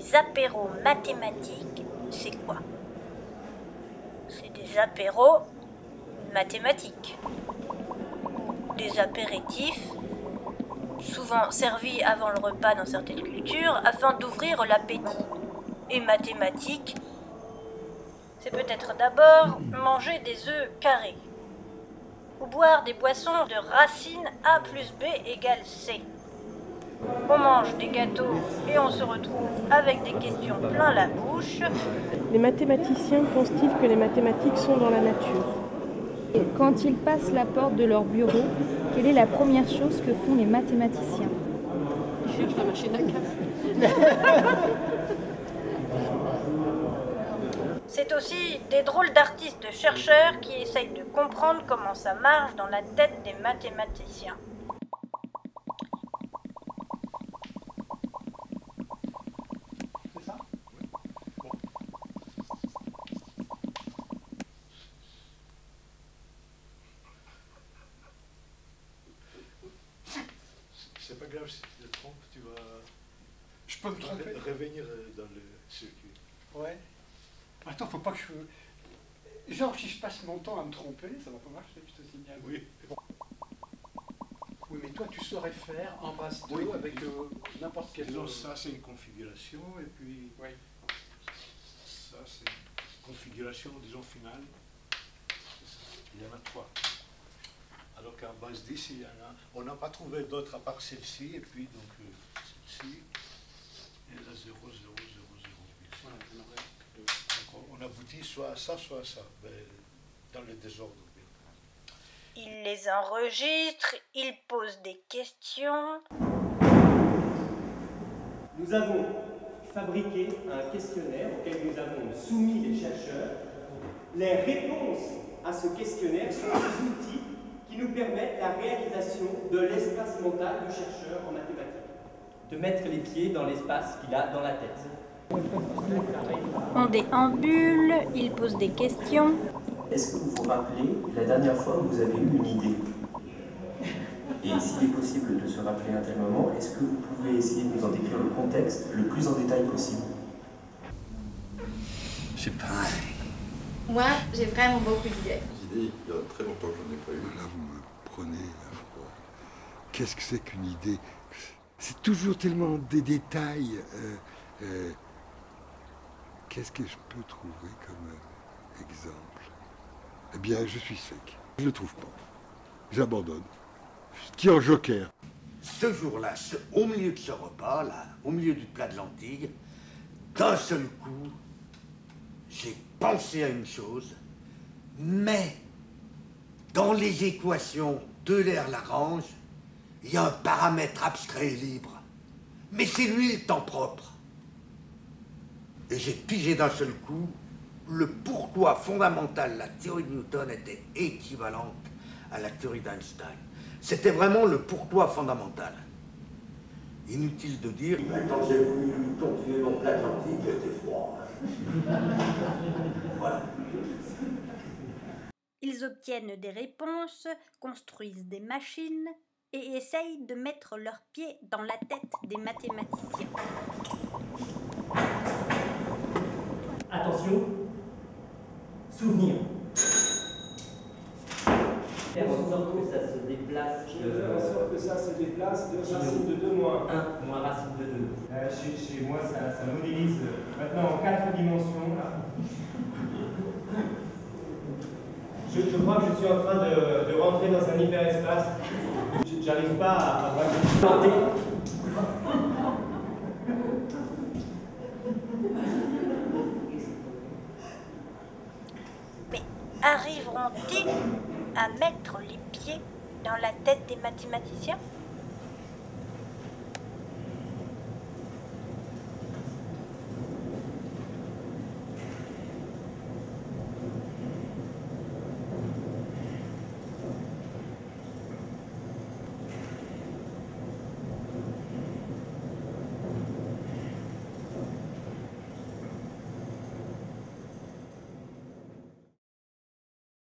les apéros mathématiques, c'est quoi? C'est des apéros mathématiques. Des apéritifs, souvent servis avant le repas dans certaines cultures, afin d'ouvrir l'appétit. Et mathématiques, c'est peut-être d'abord manger des œufs carrés, ou boire des boissons de racine A plus B égale C. On mange des gâteaux et on se retrouve avec des questions plein la bouche. Les mathématiciens pensent-ils que les mathématiques sont dans la nature? Et quand ils passent la porte de leur bureau, quelle est la première chose que font les mathématiciens? Ils cherchent la machine à café. C'est aussi des drôles d'artistes chercheurs qui essayent de comprendre comment ça marche dans la tête des mathématiciens. C'est ça? Bon. C'est pas grave si tu te trompes, tu vas Je peux me tromper? revenir dans le circuit. Ouais. Attends, faut pas que je... Genre, si je passe mon temps à me tromper, ça va pas marcher, je te signale. Oui. Oui, mais toi, tu saurais faire en base 2 Oui. avec n'importe quel... Disons, ça c'est une configuration, et puis Oui. ça c'est une configuration, disons, finale. Il y en a 3. Alors qu'en base 10, il y en a... On n'a pas trouvé d'autres à part celle-ci, et puis donc celle-ci, et la 0, 0, 0, 0. Voilà, on aurait deux. Donc on aboutit soit à ça, ben, dans le désordre. Ils les enregistrent, ils posent des questions. Nous avons fabriqué un questionnaire auquel nous avons soumis les chercheurs. Les réponses à ce questionnaire sont des outils qui nous permettent la réalisation de l'espace mental du chercheur en mathématiques. De mettre les pieds dans l'espace qu'il a dans la tête. On déambule, ils posent des questions. Est-ce que vous vous rappelez la dernière fois où vous avez eu une idée? Et s'il est possible de se rappeler un tel moment, est-ce que vous pouvez essayer de nous en décrire le contexte le plus en détail possible? Je sais pas. Moi, j'ai vraiment beaucoup d'idées. Des idées, il y a très longtemps que j'en ai pas eu. Là, vous me prenez à froid. Qu'est-ce que c'est qu'une idée? C'est toujours tellement des détails. Qu'est-ce que je peux trouver comme exemple? Eh bien, je suis sec. Je ne le trouve pas. J'abandonne. Je tire en joker. Ce jour-là, au milieu de ce repas, là, au milieu du plat de lentilles, d'un seul coup, j'ai pensé à une chose, mais dans les équations d'Euler-Lagrange, il y a un paramètre abstrait et libre. Mais c'est lui le temps propre. Et j'ai pigé d'un seul coup le pourquoi fondamental de la théorie de Newton était équivalente à la théorie d'Einstein. C'était vraiment le pourquoi fondamental. Inutile de dire... Quand j'ai voulu continuer mon plat de lentilles, j'étais froid. Voilà. Ils obtiennent des réponses, construisent des machines et essayent de mettre leurs pieds dans la tête des mathématiciens. Attention, souvenir. Faire en sorte que ça se déplace. Je vais faire en sorte que ça se déplace de racine de 2 moins 1 moins racine de 2. Chez moi, ça modélise maintenant en 4 dimensions. Là. Je crois que je suis en train de rentrer dans un hyperespace. J'arrive pas à voir planter. Mais arriveront-ils à mettre les pieds dans la tête des mathématiciens ?